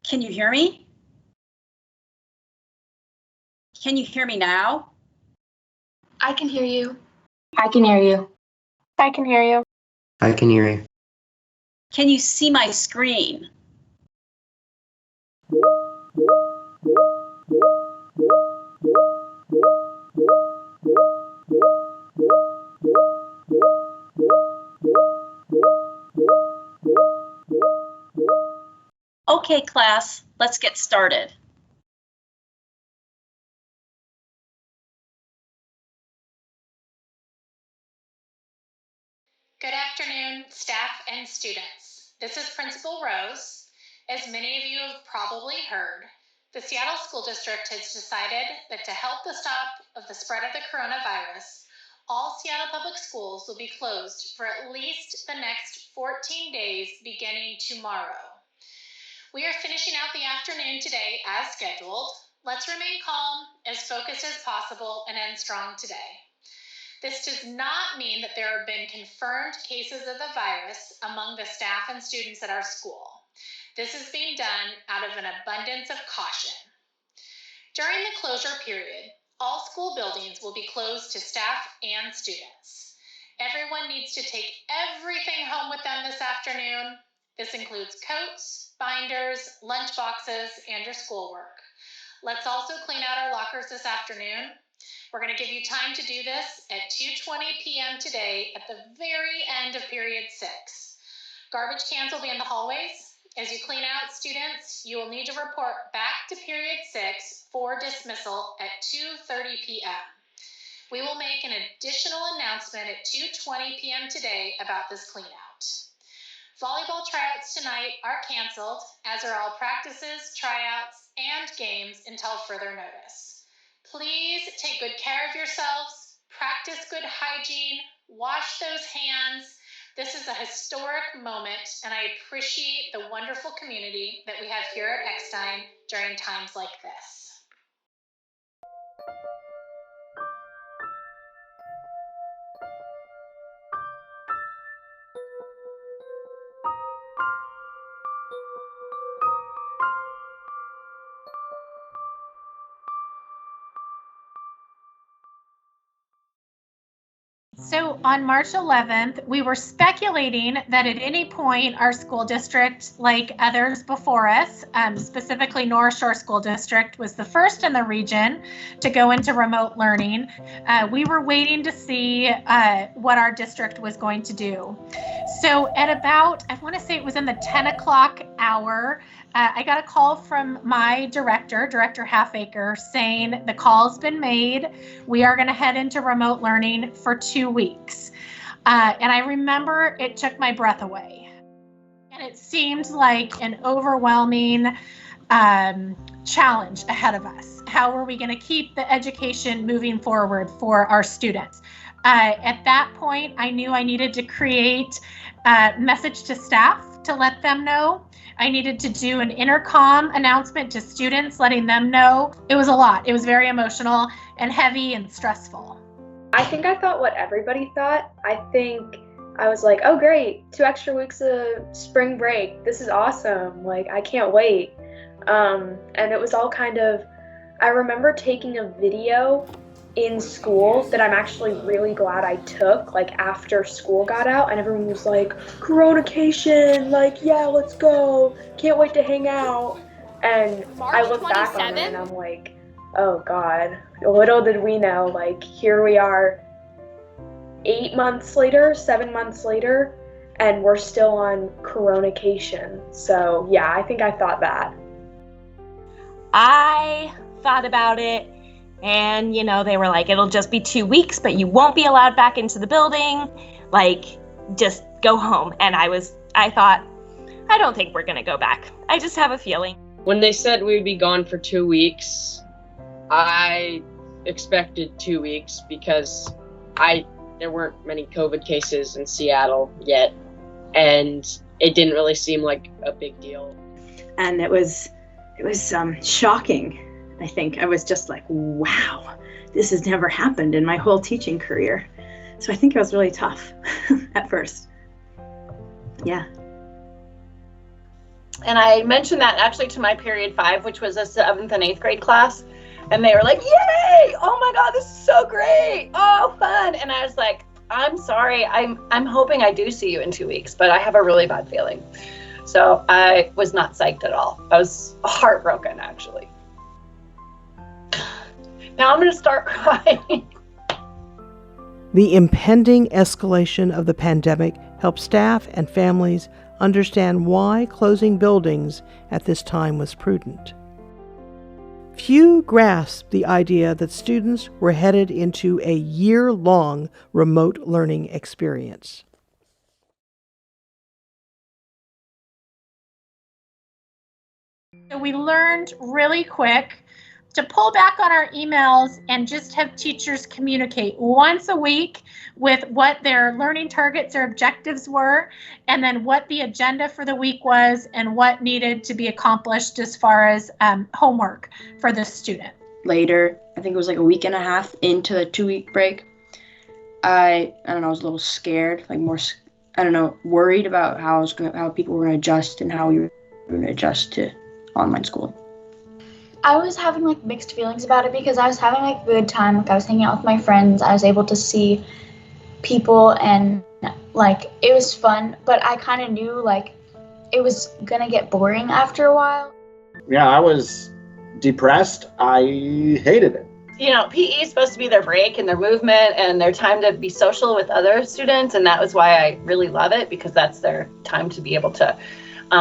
Can you hear me? Can you hear me now? I can hear you. I can hear you. I can hear you. I can hear you. Can you see my screen? Okay, class, let's get started. Good afternoon, staff and students. This is Principal Rose. As many of you have probably heard, the Seattle School District has decided that to help the stop of the spread of the coronavirus, all Seattle Public Schools will be closed for at least the next 14 days beginning tomorrow. We are finishing out the afternoon today as scheduled. Let's remain calm, as focused as possible, and end strong today. This does not mean that there have been confirmed cases of the virus among the staff and students at our school. This is being done out of an abundance of caution. During the closure period, all school buildings will be closed to staff and students. Everyone needs to take everything home with them this afternoon. This includes coats, binders, lunch boxes, and your schoolwork. Let's also clean out our lockers this afternoon. We're going to give you time to do this at 2:20 p.m. today at the very end of period 6. Garbage cans will be in the hallways. As you clean out, students, you will need to report back to period 6 for dismissal at 2:30 p.m. We will make an additional announcement at 2:20 p.m. today about this clean out. Volleyball tryouts tonight are canceled, as are all practices, tryouts, and games until further notice. Please take good care of yourselves, practice good hygiene, wash those hands. This is a historic moment, and I appreciate the wonderful community that we have here at Eckstein during times like this. So on March 11th, we were speculating that at any point our school district, like others before us, specifically North Shore School District, was the first in the region to go into remote learning. We were waiting to see what our district was going to do. So at about, I want to say it was in the 10 o'clock hour, I got a call from my director Halfacre, saying the call's been made. We are going to head into remote learning for 2 weeks. And I remember it took my breath away. And it seemed like an overwhelming challenge ahead of us. How are we going to keep the education moving forward for our students? At that point, I knew I needed to create a message to staff to let them know. I needed to do an intercom announcement to students, letting them know. It was a lot. It was very emotional and heavy and stressful. I think I thought what everybody thought. I think I was like, oh great, 2 extra weeks of spring break. This is awesome. Like, I can't wait. And it was all kind of, I remember taking a video in school that I'm actually really glad I took, like after school got out, and everyone was like, Coronacation, like, yeah, let's go, can't wait to hang out. And I look back on it and I'm like, oh God, little did we know, like, here we are 7 months later, and we're still on Coronacation. So yeah, I think I thought that. I thought about it, and they were like, it'll just be 2 weeks, but you won't be allowed back into the building, like, just go home. And I thought, I don't think we're gonna go back. I just have a feeling. When they said we'd be gone for 2 weeks, I expected 2 weeks because there weren't many COVID cases in Seattle yet, and it didn't really seem like a big deal. And it was shocking. I think I was just like, wow, this has never happened in my whole teaching career. So I think it was really tough at first. Yeah. And I mentioned that actually to my period 5, which was a 7th and 8th grade class. And they were like, yay! Oh my God, this is so great. Oh, fun. And I was like, I'm sorry. I'm hoping I do see you in 2 weeks, but I have a really bad feeling. So I was not psyched at all. I was heartbroken, actually. Now I'm going to start crying. The impending escalation of the pandemic helped staff and families understand why closing buildings at this time was prudent. Few grasped the idea that students were headed into a year-long remote learning experience. So we learned really quick to pull back on our emails and just have teachers communicate once a week with what their learning targets or objectives were, and then what the agenda for the week was and what needed to be accomplished as far as homework for the student. Later, I think it was like a week and a half into the 2-week break, I don't know, I was a little scared, like more, worried about how people were going to adjust and how we were going to adjust to online school. I was having like mixed feelings about it because I was having like a good time. Like I was hanging out with my friends. I was able to see people and like it was fun, but I kind of knew like it was gonna get boring after a while. Yeah, I was depressed. I hated it. You know, PE is supposed to be their break and their movement and their time to be social with other students. And that was why I really love it, because that's their time to be able to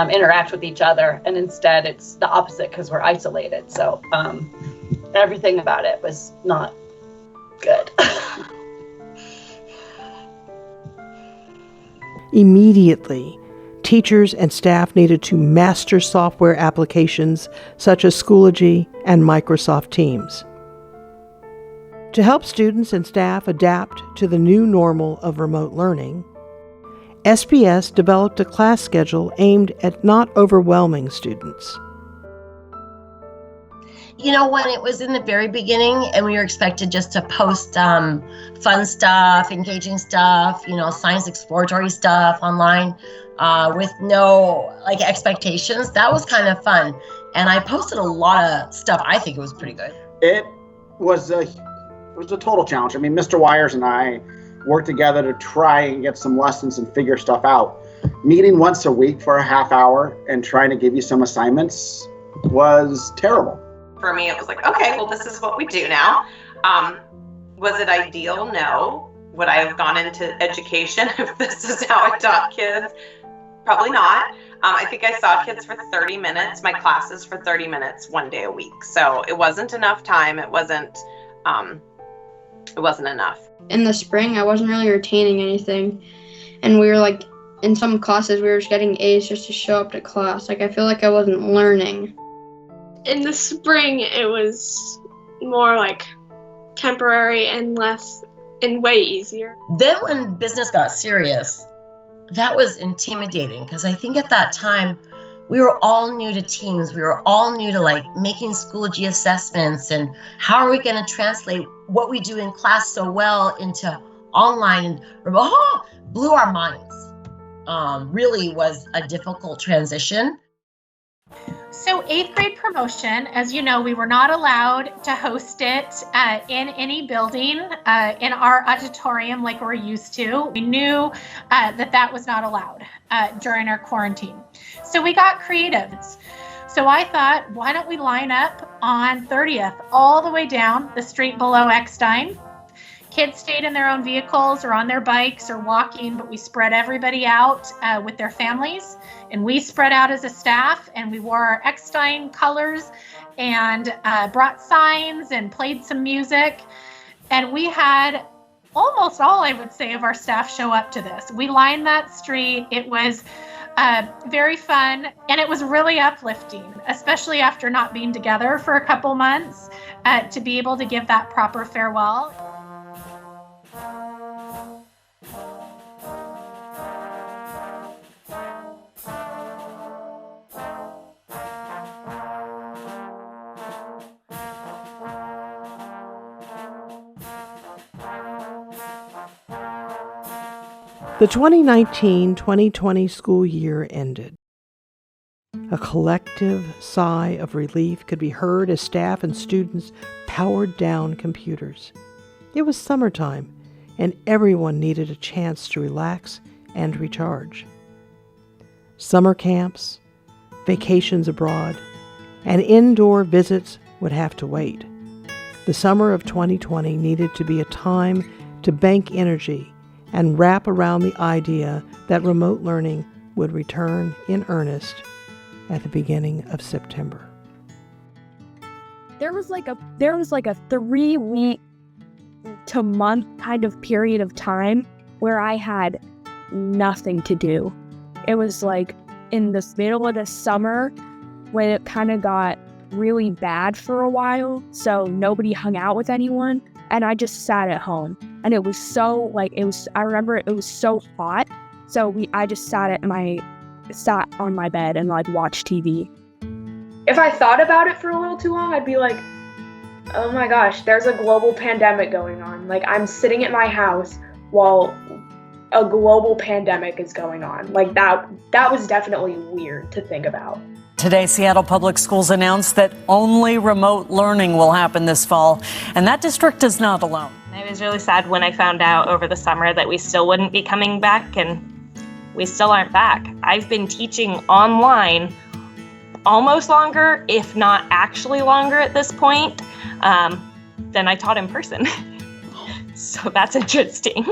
interact with each other, and instead it's the opposite because we're isolated. So everything about it was not good. Immediately, teachers and staff needed to master software applications such as Schoology and Microsoft Teams. To help students and staff adapt to the new normal of remote learning, SPS developed a class schedule aimed at not overwhelming students. You know, when it was in the very beginning and we were expected just to post fun stuff, engaging stuff, science exploratory stuff online with no expectations, that was kind of fun. And I posted a lot of stuff. I think it was pretty good. It was a total challenge. I mean, Mr. Wires and I work together to try and get some lessons and figure stuff out. Meeting once a week for a half hour and trying to give you some assignments was terrible. For me, it was like, okay, well, this is what we do now. Was it ideal? No. Would I have gone into education if this is how I taught kids? Probably not. I think I saw kids for 30 minutes, my classes for 30 minutes, 1 day a week. So it wasn't enough time. It wasn't enough. In the spring, I wasn't really retaining anything. And we were like, in some classes, we were just getting A's just to show up to class. Like, I feel like I wasn't learning. In the spring, it was more like temporary and less and way easier. Then when business got serious, that was intimidating because I think at that time, we were all new to Teams. We were all new to making Schoology assessments and how are we going to translate what we do in class so well into online, and blew our minds. Really was a difficult transition. So 8th grade promotion, as you know, we were not allowed to host it in any building in our auditorium like we're used to. We knew that was not allowed during our quarantine. So we got creative. So I thought, why don't we line up on 30th all the way down the street below Eckstein? Kids stayed in their own vehicles or on their bikes or walking, but we spread everybody out with their families, and we spread out as a staff, and we wore our Eckstein colors and brought signs and played some music. And we had almost all, I would say, of our staff show up to this. We lined that street. It was very fun, and it was really uplifting, especially after not being together for a couple months, to be able to give that proper farewell. The 2019-2020 school year ended. A collective sigh of relief could be heard as staff and students powered down computers. It was summertime, and everyone needed a chance to relax and recharge. Summer camps, vacations abroad, and indoor visits would have to wait. The summer of 2020 needed to be a time to bank energy and wrap around the idea that remote learning would return in earnest at the beginning of September. There was like a 3-week to month kind of period of time where I had nothing to do. It was like in the middle of the summer when it kind of got really bad for a while, so nobody hung out with anyone, and I just sat at home. And it was so I remember it was so hot, so I just sat on my bed and watched TV. If I thought about it for a little too long, I'd be like, oh my gosh, there's a global pandemic going on. Like, I'm sitting at my house while a global pandemic is going on. Like, that was definitely weird to think about. Today, Seattle Public Schools announced that only remote learning will happen this fall, and that district is not alone. I was really sad when I found out over the summer that we still wouldn't be coming back, and we still aren't back. I've been teaching online almost longer, if not actually longer at this point, than I taught in person. So that's interesting.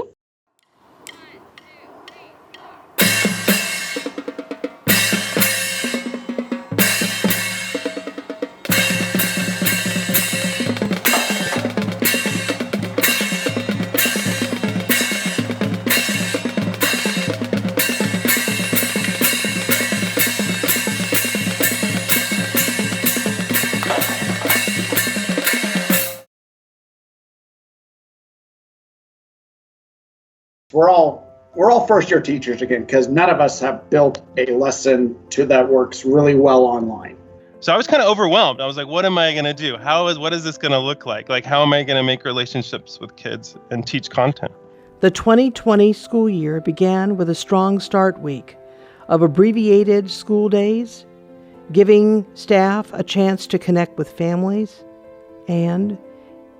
We're all first year teachers again, because none of us have built a lesson that works really well online. So I was kind of overwhelmed. I was like, what am I going to do? What is this going to look like? Like, how am I going to make relationships with kids and teach content? The 2020 school year began with a strong start week of abbreviated school days, giving staff a chance to connect with families, and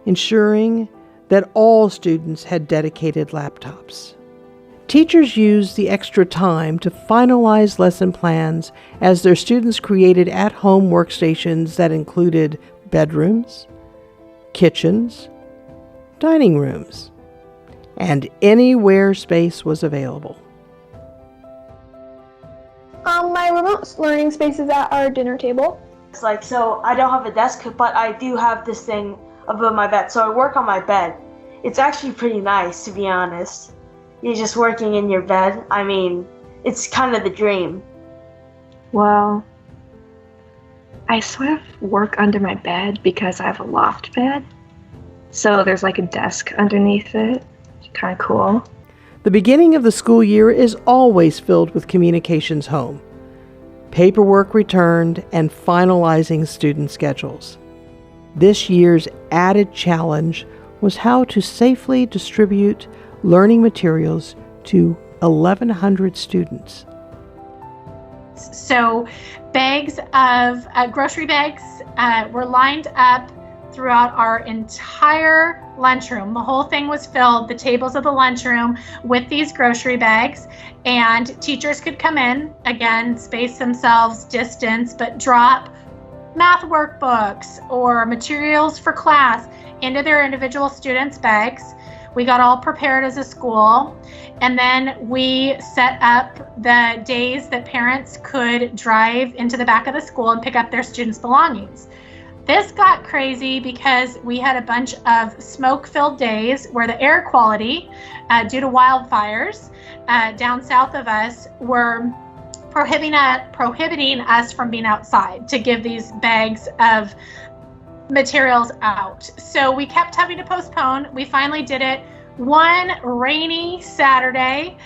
ensuring that all students had dedicated laptops. Teachers used the extra time to finalize lesson plans as their students created at-home workstations that included bedrooms, kitchens, dining rooms, and anywhere space was available. My remote learning space is at our dinner table. So I don't have a desk, but I do have this thing above my bed, so I work on my bed. It's actually pretty nice, to be honest. You're just working in your bed. I mean, it's kind of the dream. Well, I sort of work under my bed because I have a loft bed. So there's a desk underneath it. It's kind of cool. The beginning of the school year is always filled with communications home, paperwork returned, and finalizing student schedules. This year's added challenge was how to safely distribute learning materials to 1,100 students. So bags of grocery bags were lined up throughout our entire lunchroom. The whole thing was filled, the tables of the lunchroom, with these grocery bags, and teachers could come in, again, space themselves, distance, but drop math workbooks or materials for class into their individual students' bags. We got all prepared as a school, and then we set up the days that parents could drive into the back of the school and pick up their students' belongings. This got crazy because we had a bunch of smoke-filled days where the air quality, due to wildfires down south of us, were prohibiting us from being outside to give these bags of materials out. So we kept having to postpone. We finally did it one rainy Saturday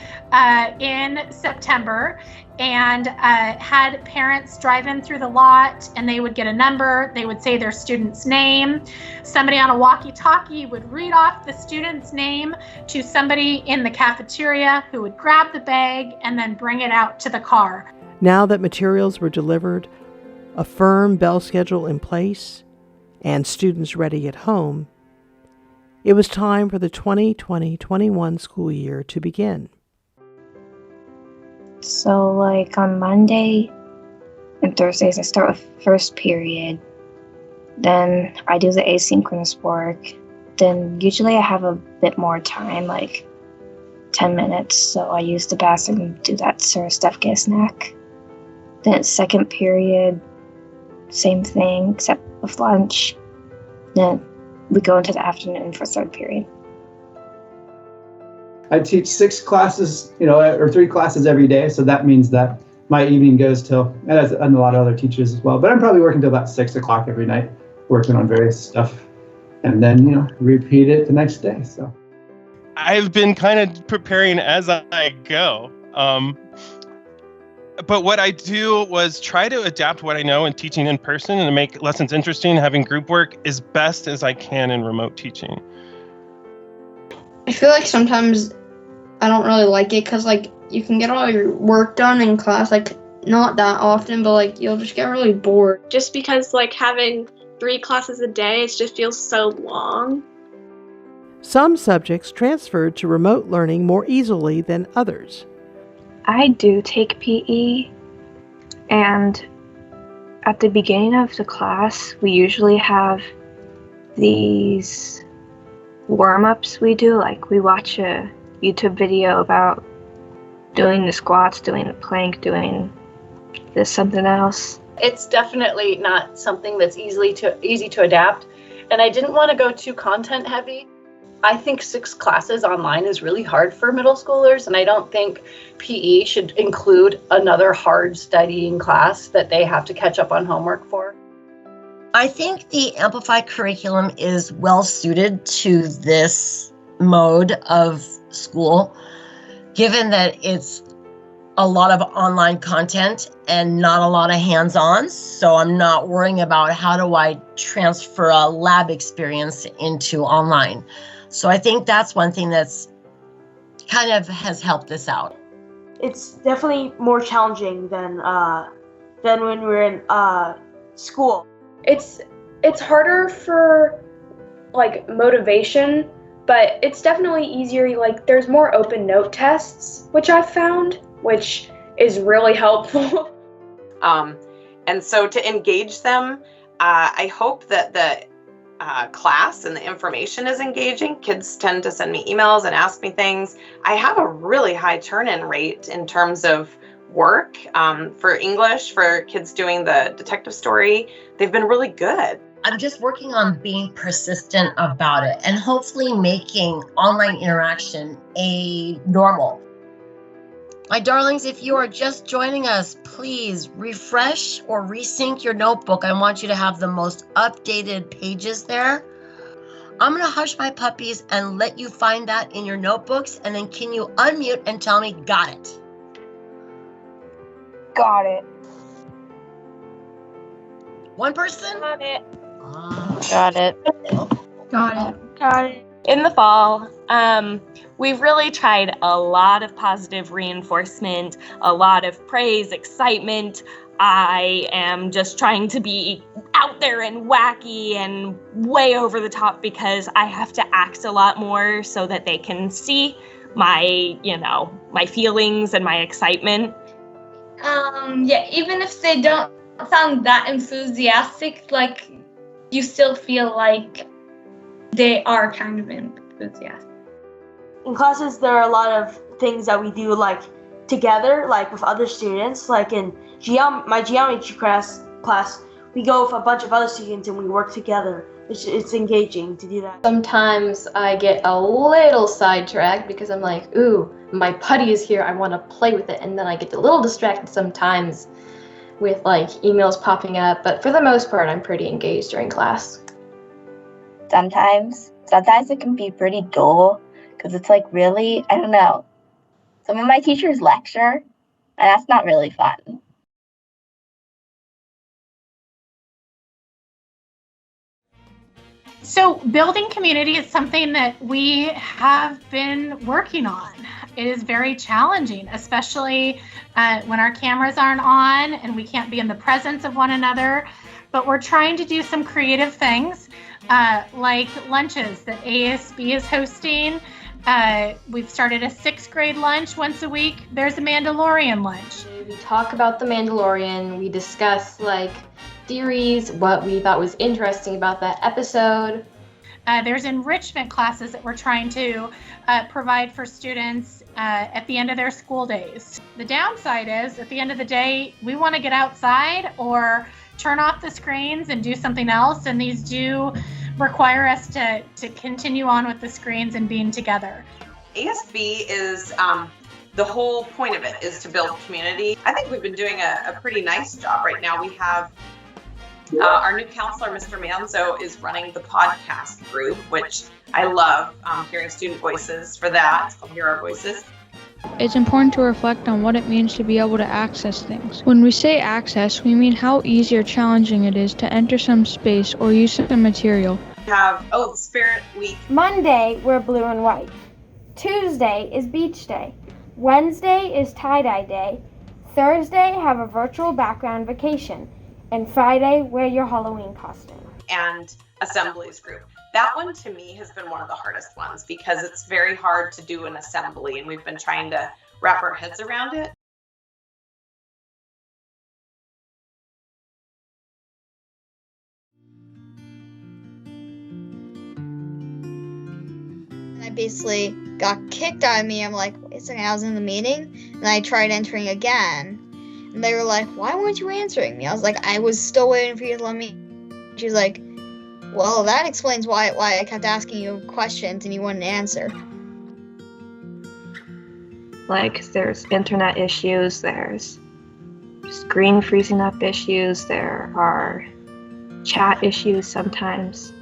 in September, and had parents drive in through the lot, and they would get a number. They would say their student's name. Somebody on a walkie-talkie would read off the student's name to somebody in the cafeteria who would grab the bag and then bring it out to the car. Now that materials were delivered, a firm bell schedule in place, and students ready at home, it was time for the 2020-21 school year to begin. So, like on Monday and Thursdays, I start with first period. Then I do the asynchronous work. Then usually I have a bit more time, like 10 minutes. So I use the bathroom and do that sort of stuff, get a snack. Then it's second period, same thing, except with lunch. Then we go into the afternoon for third period. I teach 6 classes, or 3 classes every day. So that means that my evening goes till, and a lot of other teachers as well, but I'm probably working till about 6 o'clock every night, working on various stuff. And then, repeat it the next day. So I've been kind of preparing as I go. But what I do was try to adapt what I know in teaching in person and to make lessons interesting. Having group work as best as I can in remote teaching. I feel like sometimes I don't really like it because, you can get all your work done in class, not that often, but, you'll just get really bored. Just because, having 3 classes a day, it just feels so long. Some subjects transferred to remote learning more easily than others. I do take PE, and at the beginning of the class, we usually have these warm-ups we do. We watch a YouTube video about doing the squats, doing the plank, doing this something else. It's definitely not something that's easy to adapt, and I didn't want to go too content heavy. I think 6 classes online is really hard for middle schoolers, and I don't think PE should include another hard studying class that they have to catch up on homework for. I think the Amplified curriculum is well suited to this mode of school, given that it's a lot of online content and not a lot of hands-on. So I'm not worrying about how do I transfer a lab experience into online. So I think that's one thing that's kind of has helped us out. It's definitely more challenging than when we were in school. It's harder for motivation, but it's definitely easier. There's more open note tests, which I've found, which is really helpful. And so to engage them, I hope that the class and the information is engaging. Kids tend to send me emails and ask me things. I have a really high turn-in rate in terms of work. For English, for kids doing the detective story, they've been really good. I'm just working on being persistent about it and hopefully making online interaction a normal. My darlings, if you are just joining us, please refresh or resync your notebook. I want you to have the most updated pages there. I'm going to hush my puppies and let you find that in your notebooks, and then can you unmute and tell me, got it? Got it. One person? Got it. Got it. Got it. Got it. In the fall, we've really tried a lot of positive reinforcement, a lot of praise, excitement. I am just trying to be out there and wacky and way over the top because I have to act a lot more so that they can see my, my feelings and my excitement. Yeah, even if they don't sound that enthusiastic, you still feel like they are kind of enthusiastic. In classes, there are a lot of things that we do together, with other students. In my geometry class, we go with a bunch of other students and we work together. It's engaging to do that. Sometimes I get a little sidetracked because I'm like, ooh, my putty is here, I want to play with it, and then I get a little distracted sometimes with emails popping up, but for the most part, I'm pretty engaged during class. Sometimes it can be pretty dull because it's really, I don't know. Some of my teachers lecture, and that's not really fun. So building community is something that we have been working on. It is very challenging, especially when our cameras aren't on and we can't be in the presence of one another. But we're trying to do some creative things like lunches that ASB is hosting. We've started a 6th grade lunch once a week. There's a Mandalorian lunch. We talk about the Mandalorian. We discuss like theories, what we thought was interesting about that episode. There's enrichment classes that we're trying to provide for students at the end of their school days. The downside is, at the end of the day, we want to get outside or turn off the screens and do something else, and these do require us to continue on with the screens and being together. ASB is, the whole point of it is to build community. I think we've been doing a pretty nice job right now. We have our new counselor, Mr. Manzo, is running the podcast group, which I love hearing student voices for that. I'll hear our voices. It's important to reflect on what it means to be able to access things. When we say access, we mean how easy or challenging it is to enter some space or use some material. We have, the Spirit Week. Monday, we're blue and white. Tuesday is beach day. Wednesday is tie-dye day. Thursday, have a virtual background vacation. And Friday, wear your Halloween costume. And assemblies group. That one to me has been one of the hardest ones because it's very hard to do an assembly, and we've been trying to wrap our heads around it. I basically got kicked out of me. I'm like, wait a second, I was in the meeting, and I tried entering again. And they were like, why weren't you answering me? I was like, I was still waiting for you to let me. She's like, well, that explains why I kept asking you questions and you wouldn't answer. Like, there's internet issues, there's screen freezing up issues, there are chat issues sometimes.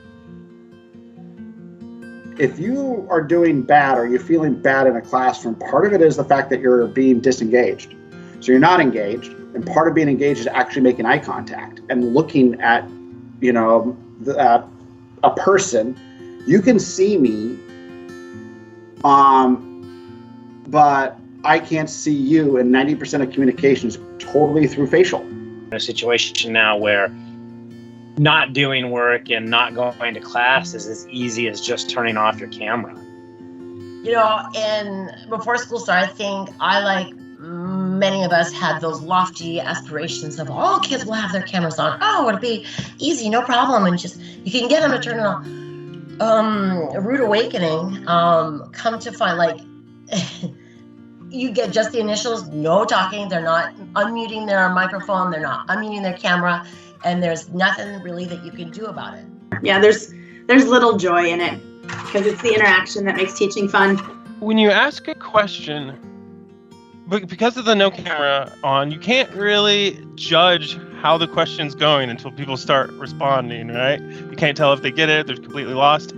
If you are doing bad or you're feeling bad in a classroom, part of it is the fact that you're being disengaged. So you're not engaged, and part of being engaged is actually making eye contact and looking at, a person. You can see me, but I can't see you, and 90% of communication is totally through facial. In a situation now where not doing work and not going to class is as easy as just turning off your camera. Before school started, I think many of us had those lofty aspirations of all kids will have their cameras on. Oh, it'll be easy, no problem, and just you can get them to turn it on. A rude awakening. Come to find you get just the initials, no talking. They're not unmuting their microphone. They're not unmuting their camera, and there's nothing really that you can do about it. Yeah, there's little joy in it because it's the interaction that makes teaching fun. When you ask a question, but because of the no camera on, you can't really judge how the question's going until people start responding, right? You can't tell if they get it, they're completely lost.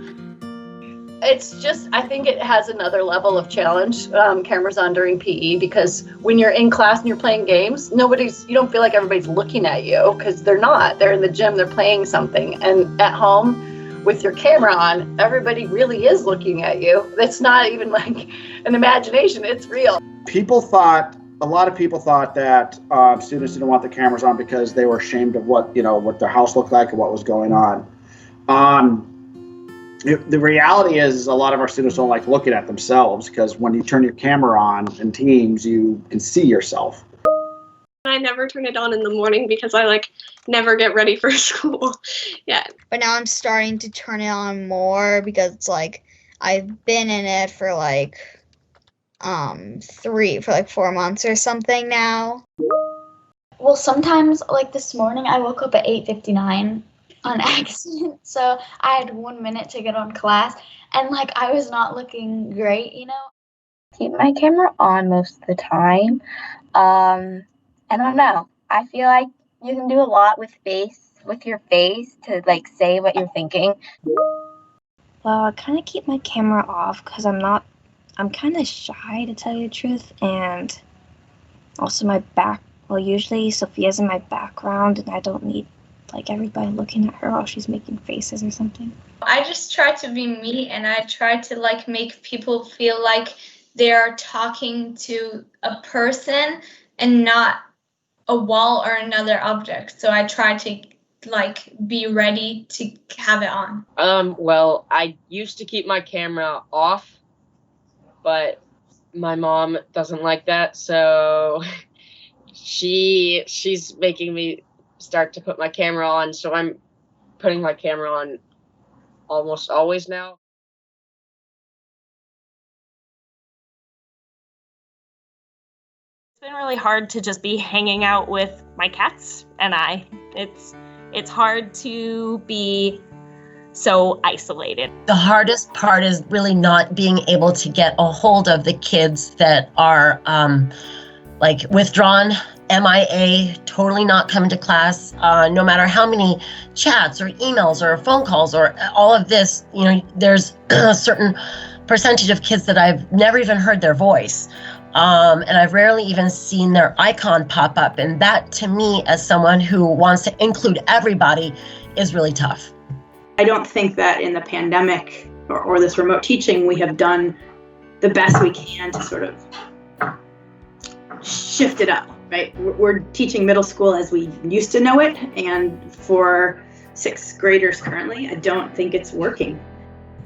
It's just, I think it has another level of challenge, cameras on during PE, because when you're in class and you're playing games, you don't feel like everybody's looking at you, because they're not. They're in the gym, they're playing something. And at home, with your camera on, everybody really is looking at you. It's not even like an imagination, it's real. A lot of people thought that students didn't want the cameras on because they were ashamed of what their house looked like and what was going on. The reality is a lot of our students don't like looking at themselves, because when you turn your camera on in Teams, you can see yourself. I never turn it on in the morning because I never get ready for school. Yeah. But now I'm starting to turn it on more because it's I've been in it for 4 months or something now. Well, sometimes, this morning, I woke up at 8:59 on accident, so I had 1 minute to get on class, and, I was not looking great, Keep my camera on most of the time. I don't know. I feel like you can do a lot with your face to, say what you're thinking. Well, I kind of keep my camera off because I'm kind of shy, to tell you the truth, and also usually Sophia's in my background, and I don't need like everybody looking at her while she's making faces or something. I just try to be me, and I try to like make people feel like they are talking to a person and not a wall or another object. So I try to like be ready to have it on. Well, I used to keep my camera off, but my mom doesn't like that, so she's making me start to put my camera on, so I'm putting my camera on almost always now. It's been really hard to just be hanging out with my cats and I. It's hard to be so isolated. The hardest part is really not being able to get a hold of the kids that are like withdrawn, MIA, totally not coming to class, no matter how many chats or emails or phone calls or all of this. You know, there's a certain percentage of kids that I've never even heard their voice. And I've rarely even seen their icon pop up. And that, to me, as someone who wants to include everybody, is really tough. I don't think that in the pandemic or this remote teaching, we have done the best we can to sort of shift it up, right? We're teaching middle school as we used to know it. And for 6th graders currently, I don't think it's working.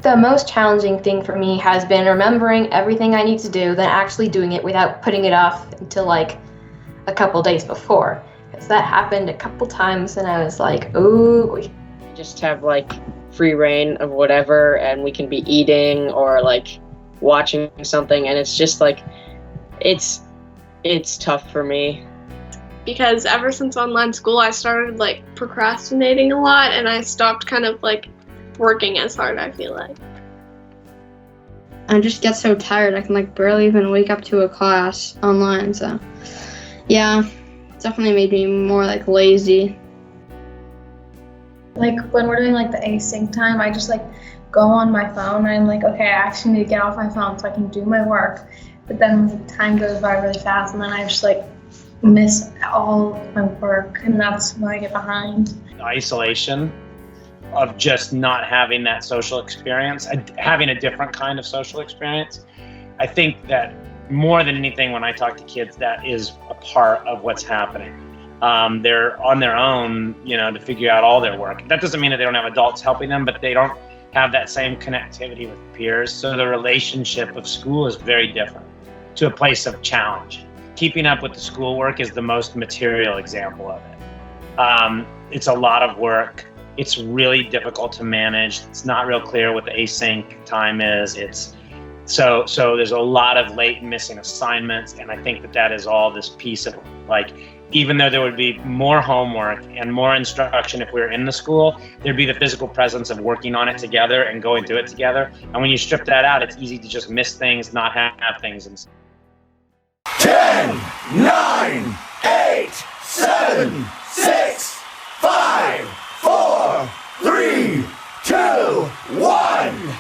The most challenging thing for me has been remembering everything I need to do, then actually doing it without putting it off until like a couple days before. Because that happened a couple times and I was like, ooh. Just have like free reign of whatever, and we can be eating or like watching something, and it's just like it's tough for me. Because ever since online school, I started like procrastinating a lot, and I stopped kind of like working as hard, I feel like. I just get so tired. I can like barely even wake up to a class online. So yeah, definitely made me more like lazy. Like when we're doing like the async time, I just like go on my phone and I'm like, okay, I actually need to get off my phone so I can do my work. But then the time goes by really fast and then I just like miss all of my work, and that's when I get behind. Isolation of just not having that social experience, having a different kind of social experience. I think that more than anything, when I talk to kids, that is a part of what's happening. They're on their own, to figure out all their work. That doesn't mean that they don't have adults helping them, but they don't have that same connectivity with peers. So the relationship of school is very different, to a place of challenge. Keeping up with the schoolwork is the most material example of it. It's a lot of work. It's really difficult to manage. It's not real clear what the async time is. So there's a lot of late and missing assignments, and I think that is all this piece of like, even though there would be more homework and more instruction if we were in the school, there'd be the physical presence of working on it together and going through it together. And when you strip that out, it's easy to just miss things, not have things. 10, 9, 8, 7, 6, 5, 4, 3, 2, 1.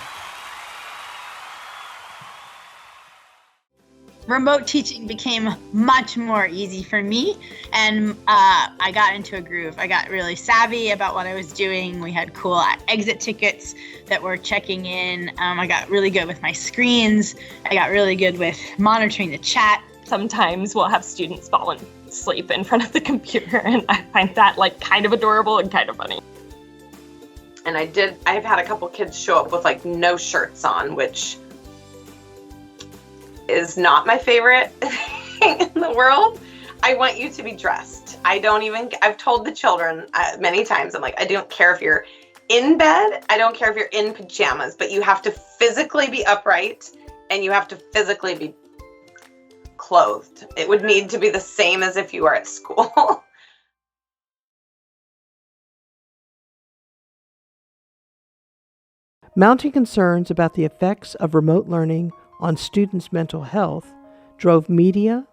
Remote teaching became much more easy for me, and I got into a groove. I got really savvy about what I was doing. We had cool exit tickets that were checking in. I got really good with my screens. I got really good with monitoring the chat. Sometimes we'll have students fall asleep in front of the computer, and I find that like kind of adorable and kind of funny. And I've had a couple kids show up with like no shirts on, which is not my favorite thing in the world. I want you to be dressed. I've told the children many times, I'm like, I don't care if you're in bed, I don't care if you're in pajamas, but you have to physically be upright and you have to physically be clothed. It would need to be the same as if you were at school. Mounting concerns about the effects of remote learning on students' mental health drove media,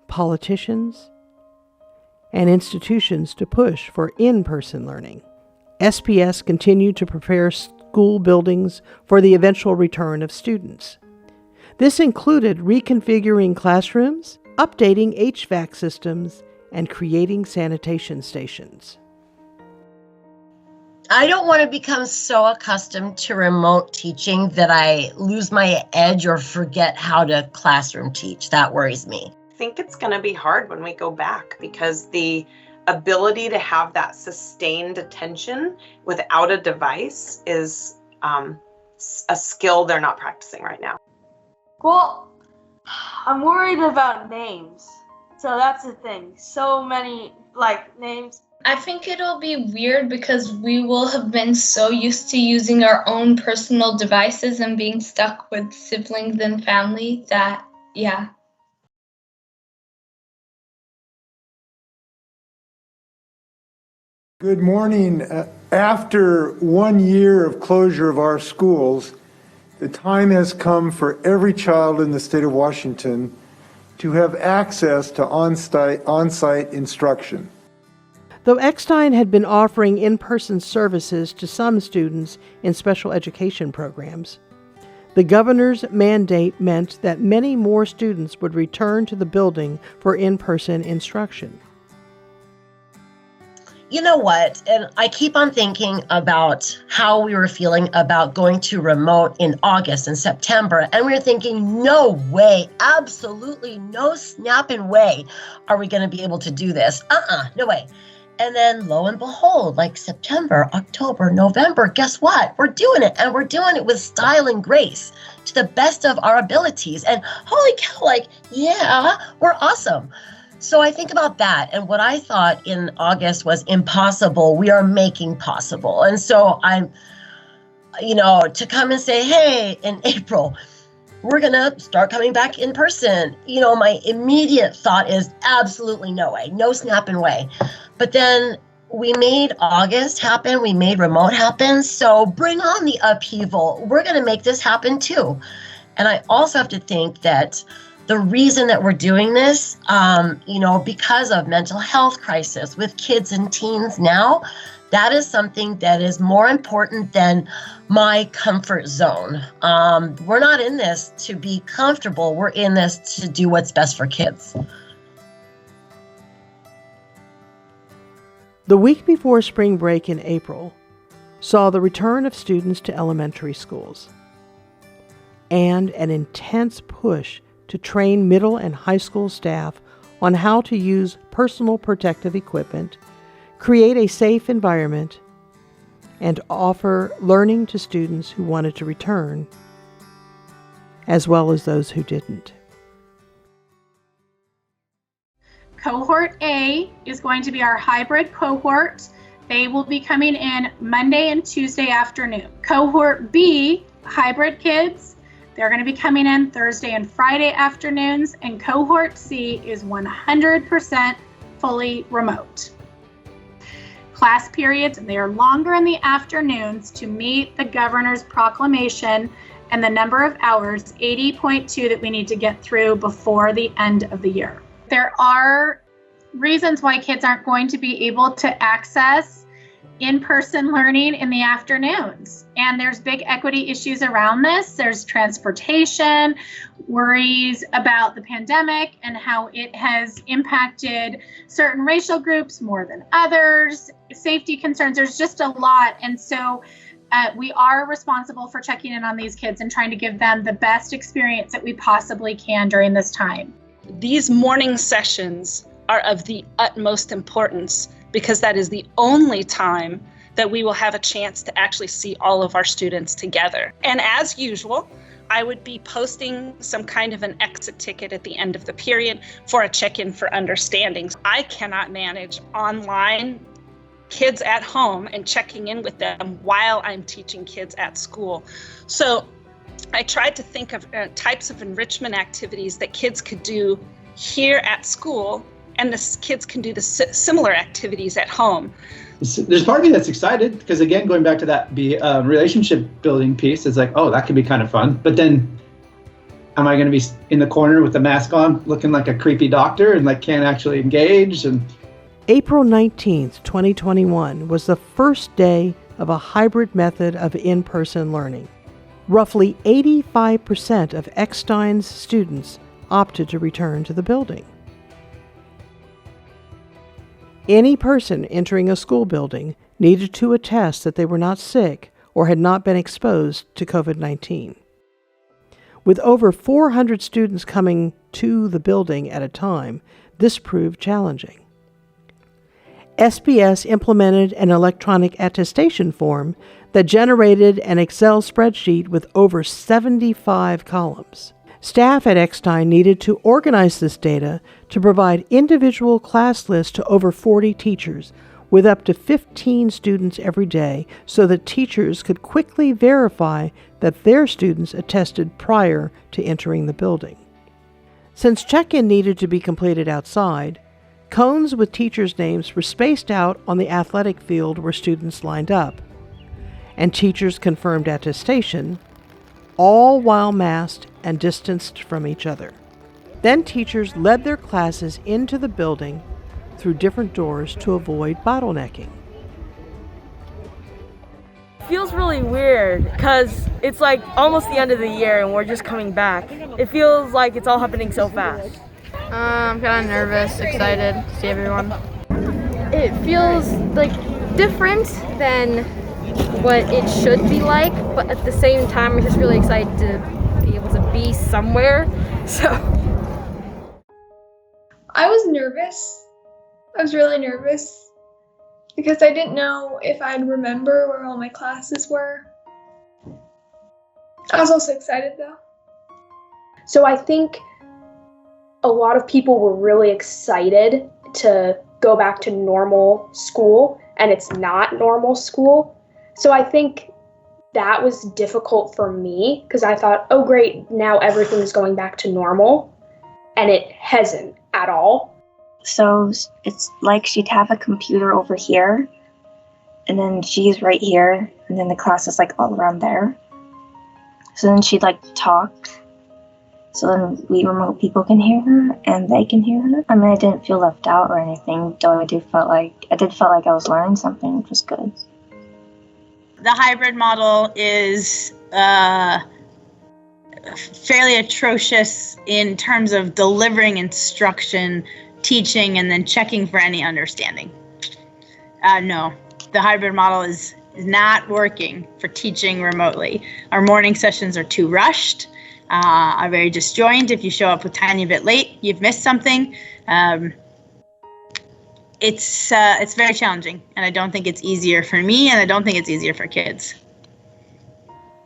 politicians, and institutions to push for in-person learning. SPS continued to prepare school buildings for the eventual return of students. This included reconfiguring classrooms, updating HVAC systems, and creating sanitation stations. I don't want to become so accustomed to remote teaching that I lose my edge or forget how to classroom teach. That worries me. I think it's going to be hard when we go back because the ability to have that sustained attention without a device is a skill they're not practicing right now. Well, I'm worried about names. So that's the thing. So many, names. I think it'll be weird because we will have been so used to using our own personal devices and being stuck with siblings and family that, yeah. Good morning. After 1 year of closure of our schools, the time has come for every child in the state of Washington to have access to on-site instruction. Though Eckstein had been offering in-person services to some students in special education programs, the governor's mandate meant that many more students would return to the building for in-person instruction. You know what? And I keep on thinking about how we were feeling about going to remote in August and September. And we were thinking, no way, absolutely no snapping way are we going to be able to do this. No way. And then lo and behold, September, October, November, guess what? We're doing it. And we're doing it with style and grace to the best of our abilities. And holy cow, yeah, we're awesome. So I think about that, and what I thought in August was impossible, we are making possible. And so I'm, to come and say, hey, in April, we're going to start coming back in person. My immediate thought is absolutely no way, no snapping way. But then we made August happen, we made remote happen. So bring on the upheaval. We're going to make this happen too. And I also have to think that the reason that we're doing this, because of mental health crisis with kids and teens now, that is something that is more important than my comfort zone. We're not in this to be comfortable. We're in this to do what's best for kids. The week before spring break in April saw the return of students to elementary schools and an intense push to train middle and high school staff on how to use personal protective equipment, create a safe environment, and offer learning to students who wanted to return, as well as those who didn't. Cohort A is going to be our hybrid cohort. They will be coming in Monday and Tuesday afternoon. Cohort B, hybrid kids, they're going to be coming in Thursday and Friday afternoons, and Cohort C is 100% fully remote. Class periods, they are longer in the afternoons to meet the governor's proclamation and the number of hours, 80.2, that we need to get through before the end of the year. There are reasons why kids aren't going to be able to access in-person learning in the afternoons. And there's big equity issues around this. There's transportation, worries about the pandemic and how it has impacted certain racial groups more than others, safety concerns. There's just a lot. And so we are responsible for checking in on these kids and trying to give them the best experience that we possibly can during this time. These morning sessions are of the utmost importance because that is the only time that we will have a chance to actually see all of our students together. And as usual, I would be posting some kind of an exit ticket at the end of the period for a check-in for understandings. I cannot manage online kids at home and checking in with them while I'm teaching kids at school. So I tried to think of types of enrichment activities that kids could do here at school, and the kids can do the similar activities at home. There's part of me that's excited because, again, going back to that relationship building piece, it's like, oh, that could be kind of fun. But then am I going to be in the corner with the mask on looking like a creepy doctor and can't actually engage? And April 19th, 2021 was the first day of a hybrid method of in-person learning. Roughly 85% of Eckstein's students opted to return to the building. Any person entering a school building needed to attest that they were not sick or had not been exposed to COVID-19. With over 400 students coming to the building at a time, this proved challenging. SPS implemented an electronic attestation form that generated an Excel spreadsheet with over 75 columns. Staff at Eckstein needed to organize this data to provide individual class lists to over 40 teachers, with up to 15 students every day, so that teachers could quickly verify that their students attested prior to entering the building. Since check-in needed to be completed outside, cones with teachers' names were spaced out on the athletic field where students lined up, and teachers confirmed attestation, all while masked and distanced from each other. Then teachers led their classes into the building through different doors to avoid bottlenecking. Feels really weird because it's like almost the end of the year and we're just coming back. It feels like it's all happening so fast. I'm kind of nervous, excited to see everyone. It feels like different than what it should be like, but at the same time, I'm just really excited to be able to be somewhere. So I was nervous. I was really nervous because I didn't know if I'd remember where all my classes were. I was also excited though. So I think a lot of people were really excited to go back to normal school, and it's not normal school. So I think that was difficult for me because I thought, oh great, now everything's going back to normal, and it hasn't at all. So it's like she'd have a computer over here, and then she's right here, and then the class is like all around there. So then she'd like talk. So then we remote people can hear her, and they can hear her. I mean, I didn't feel left out or anything, though I did feel like I was learning something, which was good. The hybrid model is fairly atrocious in terms of delivering instruction, teaching, and then checking for any understanding. No, the hybrid model is not working for teaching remotely. Our morning sessions are too rushed, are very disjointed. If you show up a tiny bit late, you've missed something. It's very challenging, and I don't think it's easier for me, and I don't think it's easier for kids.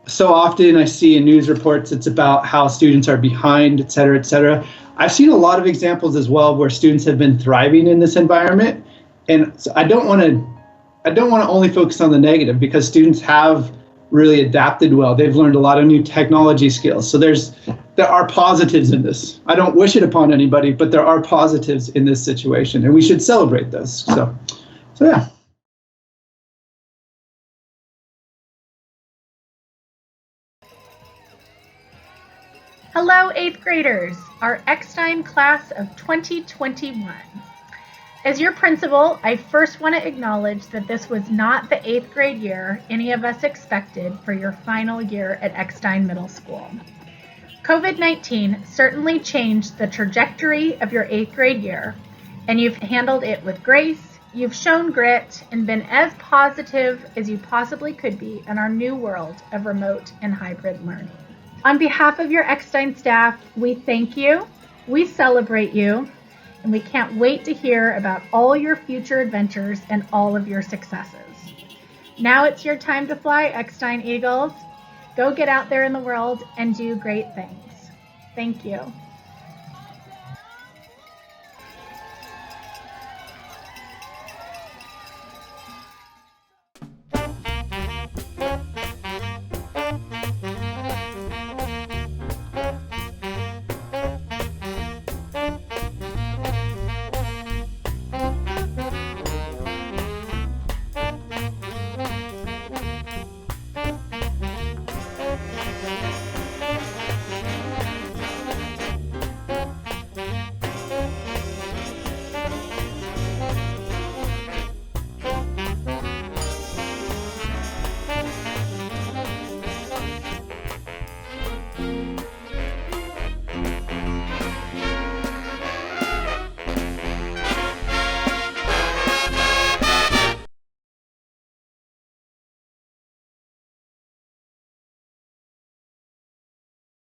So often I see in news reports it's about how students are behind, et cetera, et cetera. I've seen a lot of examples as well where students have been thriving in this environment, and so I don't want to only focus on the negative, because students have really adapted well. They've learned a lot of new technology skills. So there are positives in this. I don't wish it upon anybody, but there are positives in this situation, and we should celebrate those. So yeah. Hello, 8th graders, our Eckstein class of 2021. As your principal, I first want to acknowledge that this was not the 8th grade year any of us expected for your final year at Eckstein Middle School. COVID-19 certainly changed the trajectory of your 8th grade year, and you've handled it with grace, you've shown grit, and been as positive as you possibly could be in our new world of remote and hybrid learning. On behalf of your Eckstein staff, we thank you, we celebrate you, and we can't wait to hear about all your future adventures and all of your successes. Now it's your time to fly, Eckstein Eagles. Go get out there in the world and do great things. Thank you.